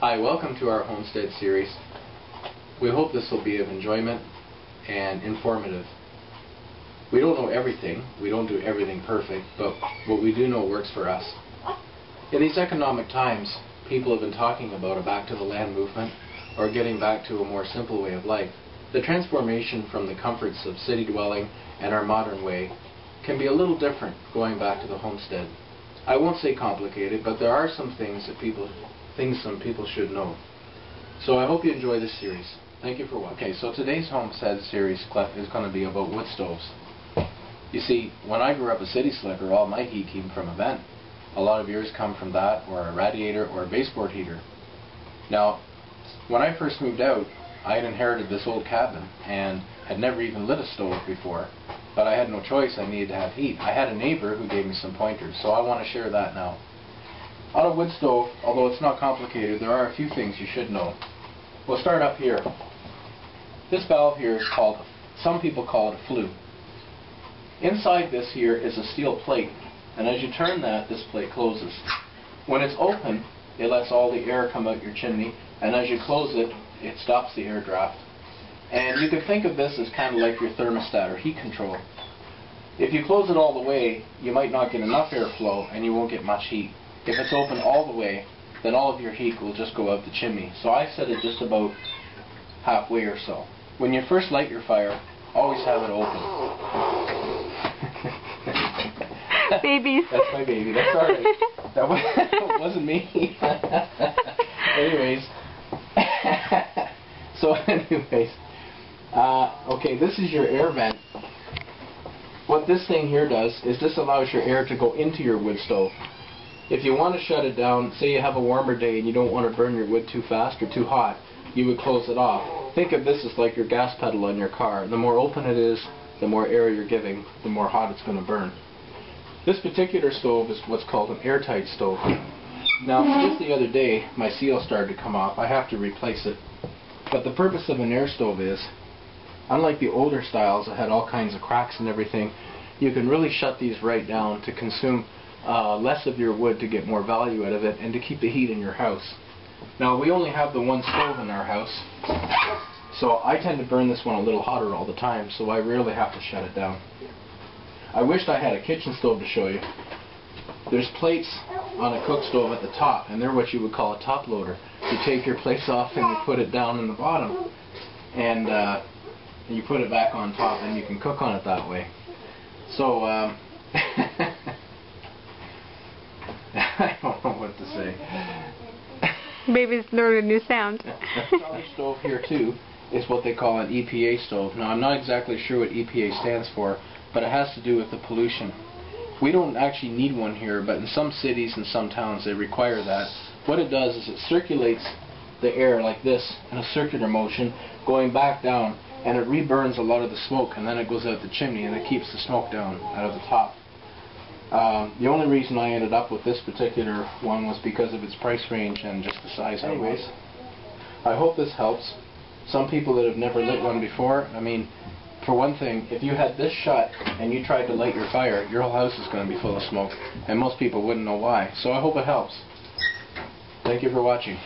Hi, welcome to our Homestead series. We hope this will be of enjoyment and informative. We don't know everything, we don't do everything perfect, but what we do know works for us. In these economic times, people have been talking about a back to the land movement or getting back to a more simple way of life. The transformation from the comforts of city dwelling and our modern way can be a little different going back to the homestead. I won't say complicated, but there are some things that some people should know. So I hope you enjoy this series. Thank you for watching. Okay, so today's Homestead series is going to be about wood stoves. You see, when I grew up a city slicker, all my heat came from a vent. A lot of yours come from that, or a radiator, or a baseboard heater. Now, when I first moved out, I had inherited this old cabin and had never even lit a stove before. But I had no choice, I needed to have heat. I had a neighbor who gave me some pointers, so I want to share that now. On a wood stove, although it's not complicated, there are a few things you should know. We'll start up here. This valve here is called, some people call it a flue. Inside this here is a steel plate, and as you turn that, this plate closes. When it's open, it lets all the air come out your chimney, and as you close it, it stops the air draft. And you can think of this as kind of like your thermostat or heat control. If you close it all the way, you might not get enough airflow and you won't get much heat. If it's open all the way, then all of your heat will just go out the chimney. So I set it just about halfway or so. When you first light your fire, always have it open. Babies. That's my baby. That's all right. That wasn't me. Anyways. Okay, this is your air vent. What this thing here does is this allows your air to go into your wood stove. If you want to shut it down, say you have a warmer day and you don't want to burn your wood too fast or too hot, you would close it off. Think of this as like your gas pedal on your car. The more open it is, the more air you're giving, the more hot it's going to burn. This particular stove is what's called an airtight stove. Now, just the other day, my seal started to come off. I have to replace it. But the purpose of an air stove is, unlike the older styles that had all kinds of cracks and everything, you can really shut these right down to consume less of your wood to get more value out of it and to keep the heat in your house. Now, we only have the one stove in our house, so I tend to burn this one a little hotter all the time, so I rarely have to shut it down. I wished I had a kitchen stove to show you. There's plates on a cook stove at the top, and they're what you would call a top loader. You take your plates off and you put it down in the bottom, and you put it back on top, and you can cook on it that way. So, I don't know what to say. Baby's learned a new sound. This other stove here, too, is what they call an EPA stove. Now, I'm not exactly sure what EPA stands for, but it has to do with the pollution. We don't actually need one here, but in some cities and some towns they require that. What it does is it circulates the air like this in a circular motion, going back down, and it reburns a lot of the smoke, and then it goes out the chimney, and it keeps the smoke down out of the top. The only reason I ended up with this particular one was because of its price range and just the size. Anyways, I hope this helps. Some people that have never lit one before, I mean, for one thing, if you had this shut and you tried to light your fire, your whole house is going to be full of smoke, and most people wouldn't know why. So I hope it helps. Thank you for watching.